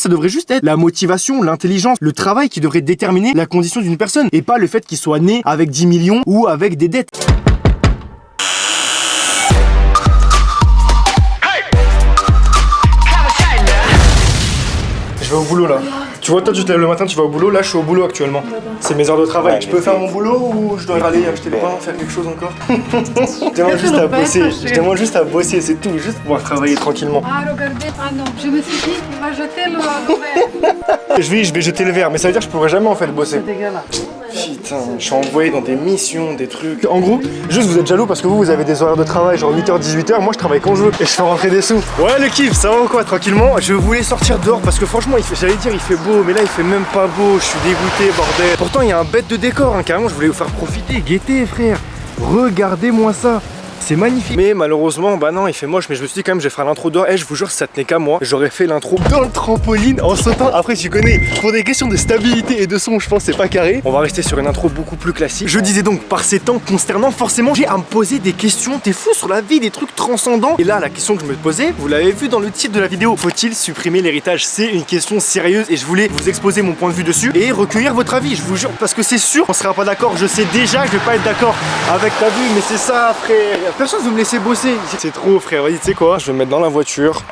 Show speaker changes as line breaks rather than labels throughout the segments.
Ça devrait juste être la motivation, l'intelligence, le travail qui devrait déterminer la condition d'une personne et pas le fait qu'il soit né avec 10 millions ou avec des dettes. Je vais au boulot là. Tu vois, toi tu te lèves le matin, tu vas au boulot, là je suis au boulot actuellement. C'est mes heures de travail. Je peux faire mon boulot ou je dois aller acheter le pain, faire quelque chose encore? Je demande juste à bosser, c'est tout, juste pouvoir travailler tranquillement.
Ah, regardez, ah non, je me suis dit qu'il va jeter le verre.
Je vais jeter le verre, mais ça veut dire que je pourrais jamais en fait bosser.
C'est dégueulasse.
Putain, je suis envoyé dans des missions, des trucs. En gros, juste vous êtes jaloux parce que vous avez des horaires de travail, genre 8h, 18h, moi je travaille quand je veux et je fais rentrer des sous. Ouais, le kiff, ça va ou quoi, tranquillement? Je voulais sortir dehors parce que franchement, j'allais dire il fait beau, mais là il fait même pas beau, je suis dégoûté, bordel. Pourtant, il y a un bête de décor, hein, carrément, je voulais vous faire profiter, guettez, frère. Regardez-moi ça. C'est magnifique. Mais malheureusement, bah non, il fait moche. Mais je me suis dit quand même, je vais faire l'intro dehors. Et je vous jure, si ça tenait qu'à moi, j'aurais fait l'intro dans le trampoline en sautant. Après, tu connais, pour des questions de stabilité et de son, je pense c'est pas carré. On va rester sur une intro beaucoup plus classique. Je disais donc, par ces temps consternants, forcément, j'ai à me poser des questions. T'es fou sur la vie, des trucs transcendants. Et là, la question que je me posais, vous l'avez vu dans le titre de la vidéo. Faut-il supprimer l'héritage? C'est une question sérieuse et je voulais vous exposer mon point de vue dessus et recueillir votre avis. Je vous jure, parce que c'est sûr, on sera pas d'accord. Je sais déjà que je vais pas être d'accord avec ta vue, mais c'est ça, frère. Personne veut me laisser bosser. C'est trop, frère. Vas-y, tu sais quoi? Je vais me mettre dans la voiture.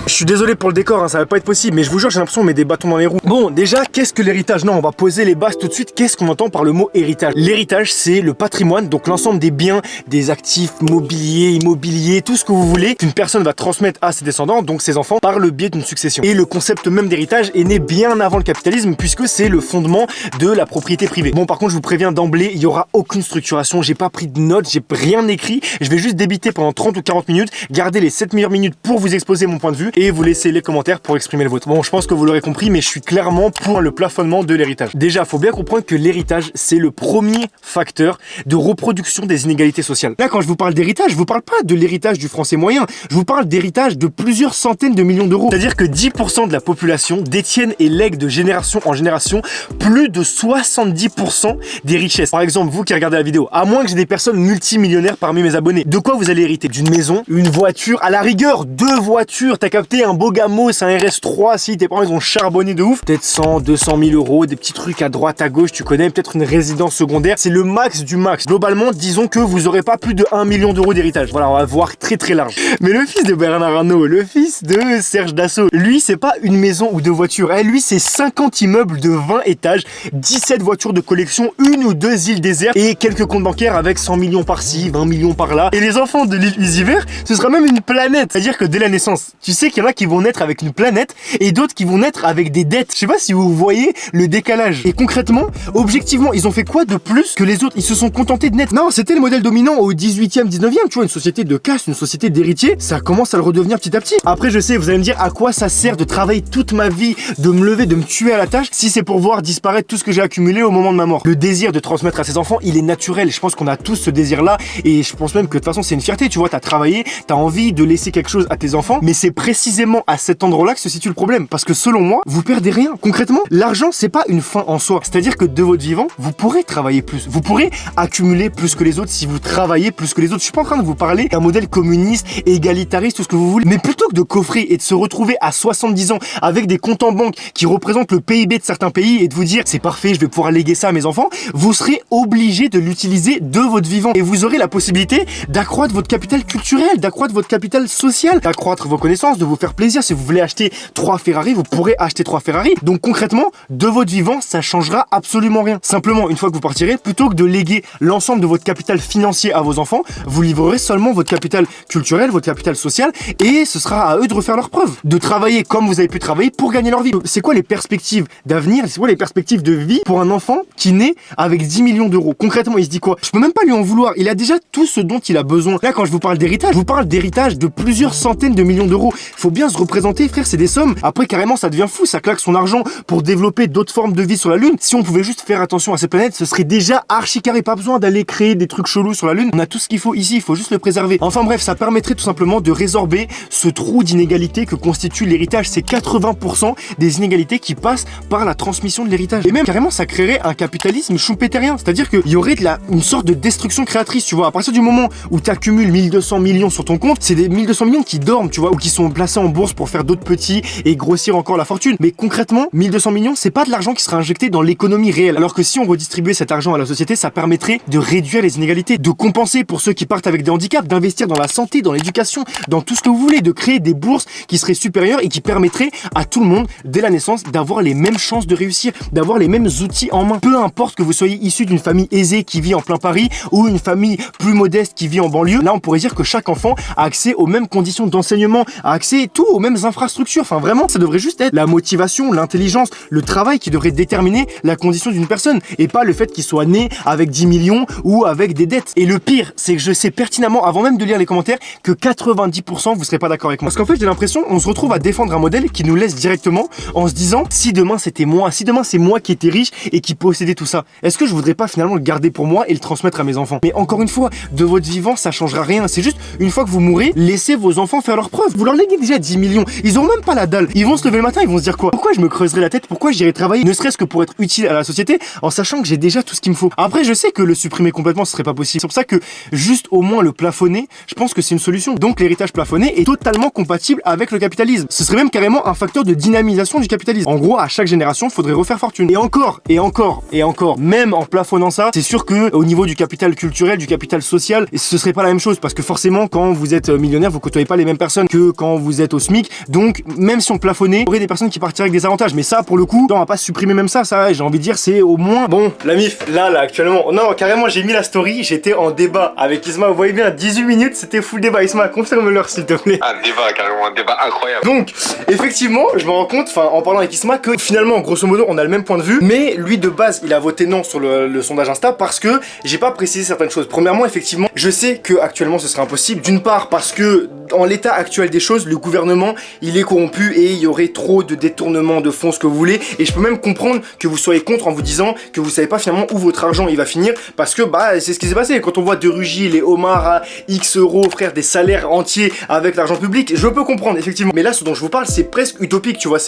Je suis désolé pour le décor, hein, ça va pas être possible, mais je vous jure, j'ai l'impression qu'on met des bâtons dans les roues. Bon, déjà, qu'est-ce que l'héritage? Non, on va poser les bases tout de suite. Qu'est-ce qu'on entend par le mot héritage? L'héritage, c'est le patrimoine, donc l'ensemble des biens, des actifs mobiliers, immobiliers, tout ce que vous voulez, qu'une personne va transmettre à ses descendants, donc ses enfants, par le biais d'une succession. Et le concept même d'héritage est né bien avant le capitalisme, puisque c'est le fondement de la propriété privée. Bon, par contre, je vous préviens d'emblée, il y aura aucune structuration, j'ai pas pris de notes, j'ai rien écrit, je vais juste débiter pendant 30 ou 40 minutes, garder les 7 meilleures minutes pour vous exposer mon point de vue, et vous laisser les commentaires pour exprimer le vôtre. Bon, je pense que vous l'aurez compris, mais je suis clairement pour le plafonnement de l'héritage. Déjà, faut bien comprendre que l'héritage, c'est le premier facteur de reproduction des inégalités sociales. Là, quand je vous parle d'héritage, je vous parle pas de l'héritage du français moyen, je vous parle d'héritage de plusieurs centaines de millions d'euros. C'est-à-dire que 10% de la population détiennent et lèguent de génération en génération plus de 70% des richesses. Par exemple, vous qui regardez la vidéo, à moins que j'ai des personnes multimillionnaires parmi mes abonnés, de quoi vous allez hériter? D'une maison, une voiture, à la rigueur, 2 voitures, t'as capté, un beau gamo, c'est un RS3, si tes parents ils ont charbonné de ouf, peut-être 100, 200 000 euros, des petits trucs à droite, à gauche, tu connais, peut-être une résidence secondaire, c'est le max du max. Globalement, disons que vous aurez pas plus de 1 million d'euros d'héritage. Voilà, on va voir très très large. Mais le fils de Bernard Arnault, le fils de Serge Dassault, lui c'est pas une maison ou 2 voitures, lui c'est 50 immeubles de 20 étages, 17 voitures de collection, 1 ou 2 îles désertes et quelques comptes bancaires avec 100 millions par-ci, 20 millions par-là. Et les enfants de l'île Usiver, ce sera même une planète. C'est-à-dire que dès la naissance, tu sais qu'il y en a qui vont naître avec une planète et d'autres qui vont naître avec des dettes. Je sais pas si vous voyez le décalage. Et concrètement, objectivement, ils ont fait quoi de plus que les autres? Ils se sont contentés de naître. Non, c'était le modèle dominant au 18e, 19e, tu vois, une société de caste, une société d'héritiers. Ça commence à le redevenir petit à petit. Après, je sais, vous allez me dire à quoi ça sert de travailler toute ma vie, de me lever, de me tuer à la tâche, si c'est pour voir disparaître tout ce que j'ai accumulé au moment de ma mort. Le désir de transmettre à ses enfants, il est naturel. Je pense qu'on a tous ce désir-là et je pense même que de toute façon, c'est une fierté. Tu vois, t'as travaillé, t'as envie de laisser quelque chose à tes enfants, mais c'est précisément à cet endroit-là que se situe le problème. Parce que selon moi, vous perdez rien. Concrètement, l'argent, c'est pas une fin en soi. C'est-à-dire que de votre vivant, vous pourrez travailler plus. Vous pourrez accumuler plus que les autres si vous travaillez plus que les autres. Je suis pas en train de vous parler d'un modèle communiste, égalitariste, tout ce que vous voulez. Mais plutôt que de coffrer et de se retrouver à 70 ans avec des comptes en banque qui représentent le PIB de certains pays et de vous dire c'est parfait, je vais pouvoir léguer ça à mes enfants, vous serez obligé de l'utiliser de votre vivant. Et vous aurez la possibilité d'accroître votre capital culturel, d'accroître votre capital social, d'accroître vos connaissances, de vous faire plaisir. Si vous voulez acheter 3 Ferrari, vous pourrez acheter 3 Ferrari. Donc concrètement, de votre vivant, ça changera absolument rien. Simplement, une fois que vous partirez, plutôt que de léguer l'ensemble de votre capital financier à vos enfants, vous livrerez seulement votre capital culturel, votre capital social, et ce sera à eux de refaire leurs preuves. De travailler comme vous avez pu travailler pour gagner leur vie. C'est quoi les perspectives d'avenir? C'est quoi les perspectives de vie pour un enfant qui naît avec 10 millions d'euros? Concrètement, il se dit quoi? Je peux même pas lui en vouloir. Il a déjà tout ce dont il a besoin. Là, quand je vous parle d'héritage, je vous parle d'héritage de plusieurs centaines de millions d'euros. Faut bien se représenter, frère, c'est des sommes. Après, carrément, ça devient fou. Ça claque son argent pour développer d'autres formes de vie sur la Lune. Si on pouvait juste faire attention à cette planète, ce serait déjà archi carré. Pas besoin d'aller créer des trucs chelous sur la Lune. On a tout ce qu'il faut ici. Il faut juste le préserver. Enfin bref, ça permettrait tout simplement de résorber ce trou d'inégalité que constitue l'héritage. C'est 80% des inégalités qui passent par la transmission de l'héritage. Et même, carrément, ça créerait un capitalisme schumpeterien. C'est-à-dire qu'il y aurait une sorte de destruction créatrice, tu vois. À partir du moment où tu accumules 1200 millions sur ton compte, c'est des 1200 millions qui dorment, tu vois, ou qui sont placés en bourse pour faire d'autres petits et grossir encore la fortune. Mais concrètement, 1200 millions, c'est pas de l'argent qui sera injecté dans l'économie réelle. Alors que si on redistribuait cet argent à la société, ça permettrait de réduire les inégalités, de compenser pour ceux qui partent avec des handicaps, d'investir dans la santé, dans l'éducation, dans tout ce que vous voulez, de créer des bourses qui seraient supérieures et qui permettraient à tout le monde, dès la naissance, d'avoir les mêmes chances de réussir, d'avoir les mêmes outils en main. Peu importe que vous soyez issu d'une famille aisée qui vit en plein Paris ou une famille plus modeste qui vit en banlieue, là on pourrait dire que chaque enfant a accès aux mêmes conditions d'enseignement, a accès tout aux mêmes infrastructures. Enfin vraiment, ça devrait juste être la motivation, l'intelligence, le travail qui devrait déterminer la condition d'une personne et pas le fait qu'il soit né avec 10 millions ou avec des dettes. Et le pire, c'est que je sais pertinemment, avant même de lire les commentaires, que 90% vous serez pas d'accord avec moi. Parce qu'en fait, j'ai l'impression on se retrouve à défendre un modèle qui nous laisse directement en se disant si demain c'était moi, si demain c'est moi qui étais riche et qui possédait tout ça, est-ce que je voudrais pas finalement le garder pour moi et le transmettre à mes enfants? Mais encore une fois, de votre vivant, ça changera rien. C'est juste, une fois que vous mourrez, laissez vos enfants faire leurs preuves. Vous leur léguez déjà 10 millions. Ils auront même pas la dalle. Ils vont se lever le matin, ils vont se dire quoi? Pourquoi je me creuserai la tête? Pourquoi j'irai travailler? Ne serait-ce que pour être utile à la société en sachant que j'ai déjà tout ce qu'il me faut. Après, je sais que le supprimer complètement, ce serait pas possible. C'est pour ça que juste au moins le plafonner, je pense que c'est une solution. Donc l'héritage plafonné est totalement compatible avec le capitalisme. Ce serait même carrément un facteur de dynamisation du capitalisme. En gros, à chaque génération, il faudrait refaire fortune. Et encore, et encore, et encore, même en plafonnant ça, c'est sûr que au niveau du capital culturel, du capital social, ce serait pas la même chose parce que forcément, quand vous êtes millionnaire, vous côtoyez pas les mêmes personnes que quand vous êtes au SMIC. Donc, même si on plafonnait, il y aurait des personnes qui partiraient avec des avantages. Mais ça, pour le coup, on va pas supprimer même ça. Ça, j'ai envie de dire, c'est au moins bon. La MIF, là, actuellement, non, carrément, j'ai mis la story. J'étais en débat avec Isma. Vous voyez bien, 18 minutes, c'était full débat. Isma, confirme-leur s'il te plaît.
Un débat, carrément, un débat incroyable.
Donc, effectivement, je me rends compte, enfin, en parlant avec Isma, que finalement, grosso modo, on a le même point de vue. Mais lui, de base, il a voté non sur le sondage Insta parce que j'ai pas précisé certaines choses. Premièrement, effectivement, je sais que actuellement ce serait impossible. D'une part, parce que en l'état actuel des choses, le gouvernement, il est corrompu et il y aurait trop de détournements de fonds, ce que vous voulez. Et je peux même comprendre que vous soyez contre en vous disant que vous savez pas finalement où votre argent il va finir parce que bah c'est ce qui s'est passé. Quand on voit De Rugy, les homards à X euros, frère, des salaires entiers avec l'argent public, je peux comprendre effectivement. Mais là, ce dont je vous parle, c'est presque utopique, tu vois.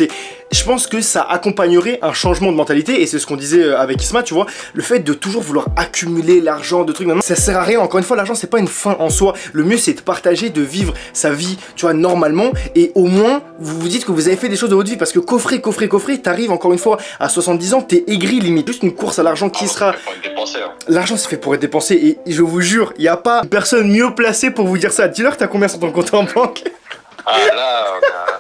Je pense que ça accompagnerait un changement de mentalité et c'est ce qu'on disait avec Isma, tu vois. Le fait de toujours vouloir accumuler l'argent, de trucs, ça sert à rien. Encore une fois, l'argent c'est pas une fin en soi. Le mieux c'est de partager, de vivre sa vie, tu vois, normalement. Et au moins, vous vous dites que vous avez fait des choses de votre vie parce que coffrer, t'arrives encore une fois à 70 ans, t'es aigri limite. Juste une course à l'argent qui sera. L'argent c'est fait pour être dépensé et je vous jure, il y a pas une personne mieux placée pour vous dire ça. Dis-leur que t'as combien sur ton compte en banque?
Ah là,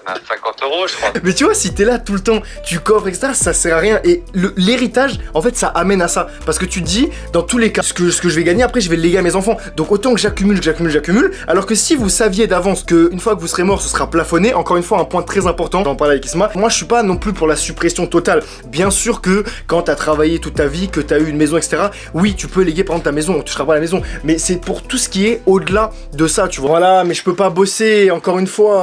on a 50 euros, je crois.
Mais tu vois, si t'es là tout le temps, tu coffres, etc., ça sert à rien. Et l'héritage, en fait, ça amène à ça. Parce que tu te dis, dans tous les cas, ce que je vais gagner, après, je vais le léguer à mes enfants. Donc autant que j'accumule. Alors que si vous saviez d'avance qu'une fois que vous serez mort, ce sera plafonné, encore une fois, un point très important, j'en parlais avec Isma, moi, je suis pas non plus pour la suppression totale. Bien sûr que quand t'as travaillé toute ta vie, que t'as eu une maison, etc., oui, tu peux léguer, par exemple, ta maison, on touchera pas à la maison. Mais c'est pour tout ce qui est au-delà de ça, tu vois. Voilà, mais je peux pas bosser, encore une fois.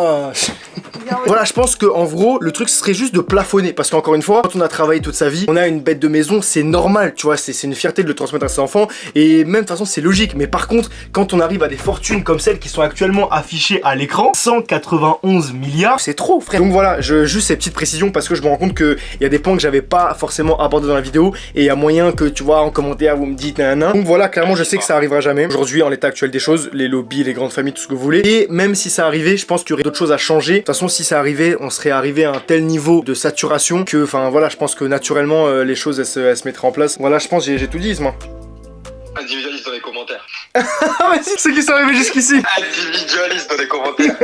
Voilà, je pense que en gros, le truc serait juste de plafonner parce qu'encore une fois, quand on a travaillé toute sa vie, on a une bête de maison, c'est normal, tu vois, c'est une fierté de le transmettre à ses enfants et même de toute façon, c'est logique. Mais par contre, quand on arrive à des fortunes comme celles qui sont actuellement affichées à l'écran, 191 milliards, c'est trop, frère. Donc voilà, juste ces petites précisions parce que je me rends compte qu'il y a des points que j'avais pas forcément abordés dans la vidéo et il y a moyen que tu vois en commentaire vous me dites nanana. Donc voilà, clairement, je sais que ça arrivera jamais. Aujourd'hui, en l'état actuel des choses, les lobbies, les grandes familles, tout ce que vous voulez. Et même si ça arrivait, je pense qu'il y aurait d'autres choses à changer. De toute façon, si ça arrivait, on serait arrivé à un tel niveau de saturation que, enfin voilà, je pense que naturellement les choses elles se mettraient en place. Voilà, je pense j'ai tout dit, Isma.
Individualiste dans les commentaires.
Ah mais ceux qui sont arrivés jusqu'ici.
Individualiste dans les commentaires.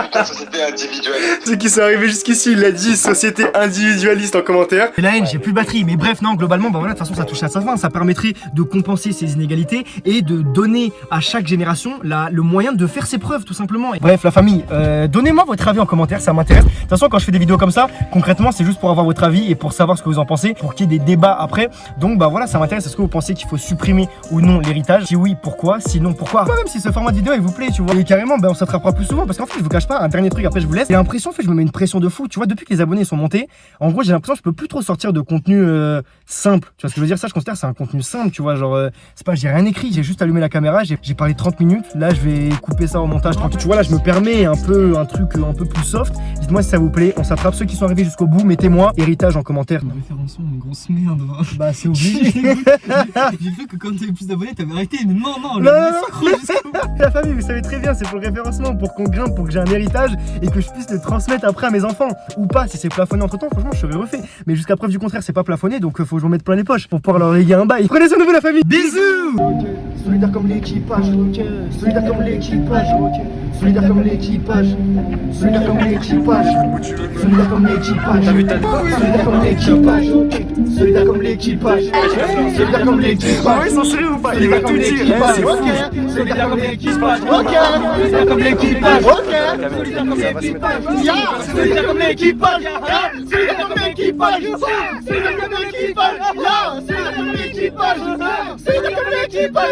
Putain, société individualiste.
Ceux qui sont arrivés jusqu'ici, il a dit société individualiste en commentaire.
Et la haine, j'ai plus de batterie. Mais bref, non, globalement, bah voilà, de toute façon, ça touche à sa fin. Ça permettrait de compenser ces inégalités et de donner à chaque génération le moyen de faire ses preuves, tout simplement. Et bref, la famille, donnez-moi votre avis en commentaire, ça m'intéresse. De toute façon, quand je fais des vidéos comme ça, concrètement, c'est juste pour avoir votre avis et pour savoir ce que vous en pensez, pour qu'il y ait des débats après. Donc, bah voilà, ça m'intéresse. Est-ce que vous pensez qu'il faut supprimer ou non l'héritage? Si oui, pourquoi? Sinon, pourquoi? Moi, même si ce format de vidéo il vous plaît, tu vois. Et carrément, bah, on s'attrapera plus souvent parce qu'en fait, je vous cache pas, un dernier truc, après je vous laisse. J'ai l'impression, en fait, je me mets une pression de fou. Tu vois, depuis que les abonnés sont montés, en gros, j'ai l'impression que je peux plus trop sortir de contenu simple. Tu vois ce que je veux dire? Ça, je considère c'est un contenu simple, tu vois. Genre, c'est pas, j'ai rien écrit, j'ai juste allumé la caméra, j'ai parlé 30 minutes. Là, je vais couper ça au montage tranquille. Tu vois, là, je me permets un truc un peu plus soft. Dites-moi si ça vous plaît. On s'attrape. Ceux qui sont arrivés jusqu'au bout, mettez-moi héritage en commentaire. La référence, une grosse merde.
Bah, c'est obligé.
J'ai vu que quand t'avais plus d'abonnés, t'avais arrêté. Mais non, Non, la famille, vous savez très bien, c'est pour le référencement, pour qu'on grimpe, pour que j'ai un héritage et que je puisse le transmettre après à mes enfants. Ou pas, si c'est plafonné entre temps, franchement, je serais refait. Mais jusqu'à preuve du contraire, c'est pas plafonné, donc faut que je me mette plein les poches pour pouvoir leur léguer un bail. Prenez soin de vous, la famille. Bisous. Solidaire comme l'équipage, solidaire comme l'équipage, solidaire comme l'équipage, solidaire comme l'équipage, solidaire comme l'équipage, solidaire comme l'équipage, solidaire comme l'équipage, solidaire comme l'équipage. Ouais, ils sont sérieux ou pas? Il va tout dire. Solidaire comme l'équipage, ok. Solidaire comme l'équipage, ok. Solidaire comme l'équipage, solidaire comme l'équipage, solidaire comme l'équipage, solidaire comme l'équipage, solidaire comme l'équipage, solidaire comme l'équipage.